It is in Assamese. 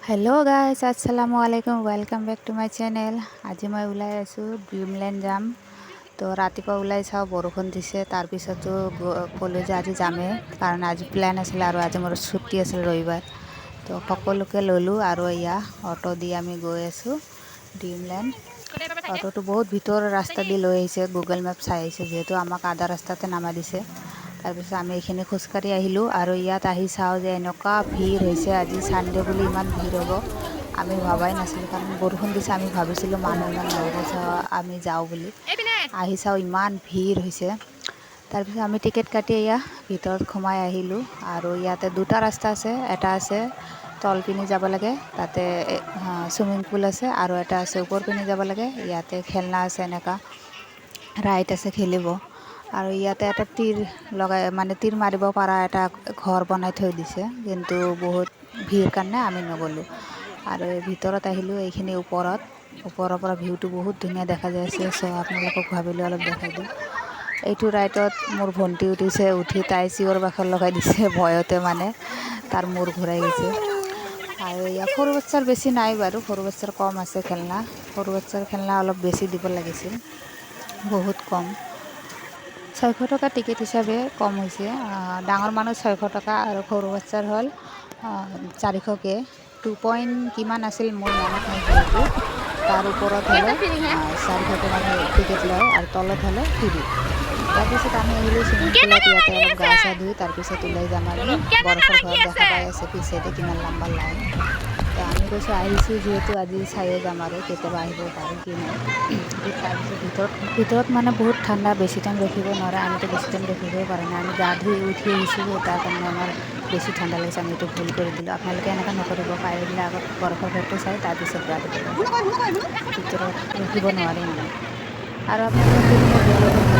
हेलो गाइस अस्सलामु आलैकुम welcome back to my channel. आज मैं ওলাই আছোঁ ড্ৰিমলেণ্ড যাম। তো ৰাতিপুৱা ওলাই চাওঁ বৰষুণ দিছে, তাৰপিছতো ক'লোঁ যে আজি যামেই, কাৰণ আজি প্লেন আছিলে আৰু আজি মোৰ ছুটি আছিল ৰবিবাৰ। তো সকলোকে ল'লোঁ আৰু এয়া অটো দি আমি গৈ আছোঁ ড্ৰিমলেণ্ড। অটোটো বহুত ভিতৰৰ ৰাস্তা দি লৈ আহিছে, গুগল মেপ চাই আহিছে, যিহেতু আমাক আধা ৰাস্তাতে নামাই দিছে। তাৰপিছত আমি এইখিনি খোজকাঢ়ি আহিলোঁ আৰু ইয়াত আহি চাওঁ যে এনেকুৱা ভিৰ হৈছে। আজি ছানডে বুলি ইমান ভিৰ হ'ব আমি ভাবাই নাছিলোঁ, কাৰণ বৰষুণ দিছে। আমি ভাবিছিলোঁ মানুহ ইমান নহ'ব, আমি যাওঁ বুলি। আহি চাওঁ ইমান ভিৰ হৈছে। তাৰপিছত আমি টিকেট কাটি এয়া ভিতৰত সোমাই আহিলোঁ আৰু ইয়াতে দুটা ৰাস্তা আছে। এটা আছে তল পিনি যাব লাগে, তাতে চুইমিং পুল আছে, আৰু এটা আছে ওপৰ পিনি যাব লাগে। ইয়াতে খেলনা আছে, এনেকুৱা ৰাইড আছে, খেলিব। আৰু ইয়াতে এটা তীৰ লগাই, মানে তীৰ মাৰিব পৰা এটা ঘৰ বনাই থৈ দিছে, কিন্তু বহুত ভিৰ কাৰণে আমি নগ'লোঁ। আৰু ভিতৰত আহিলোঁ, এইখিনি ওপৰৰ পৰা ভিউটো বহুত ধুনীয়া দেখা যায় আছে। চ' আপোনালোকক ভাবিলোঁ অলপ দেখাই দিওঁ। এইটো ৰাইডত মোৰ ভণ্টি উঠিছে, উঠি তাই চিঞৰ বাখৰ লগাই দিছে ভয়তে, মানে তাৰ মূৰ ঘূৰাই গৈছে। আৰু ইয়াত সৰু বাচ্ছাৰ বেছি নাই বাৰু, সৰু বাচ্ছাৰ কম আছে খেলনা। সৰু বাচ্ছাৰ খেলনা অলপ বেছি দিব লাগিছিল, বহুত কম। 600 টকা টিকেট হিচাপে কম হৈছে। ডাঙৰ মানুহ 600 টকা আৰু সৰু বাচ্ছাৰ হ'ল 400কে। 2 পইণ্ট কিমান আছিল মোৰ মনত নাই, যিহেতু তাৰ ওপৰত হ'লে 400কে মানে টিকেট লয়, আৰু তলত হ'লে ফ্ৰী। তাৰপিছত আমি আহিলোঁ চুইমিং পুলত, ইয়াতে অলপ গা চা ধুই তাৰপিছত ওলাই যাম আৰু। বৰফৰ ঘৰ দেখা পাই আছে পিছেদি কিমান লম্বা লাইন। তো আমি কৈছোঁ আহিছোঁ যিহেতু আজি চায়ে যাম, আৰু কেতিয়াবা আহিব পাৰোঁ কি নাই। তাৰপিছত ভিতৰত মানে বহুত ঠাণ্ডা, বেছি টাইম ৰখিব নোৱাৰে। আমিতো বেছি টাইম ৰখিবই পৰা নাই, আমি গা ধুই উঠি আহিছোঁ, তাৰ কাৰণে আমাৰ বেছি ঠাণ্ডা লাগিছে। আমি এইটো ভুল কৰি দিলোঁ। আপোনালোকে এনেকুৱা নকৰিব, পাৰিলে আগত বৰফৰ ঘৰটো চাই তাৰপিছত গা ধুব। ভিতৰত ৰখিব নোৱাৰি মানে। আৰু আপোনালোকে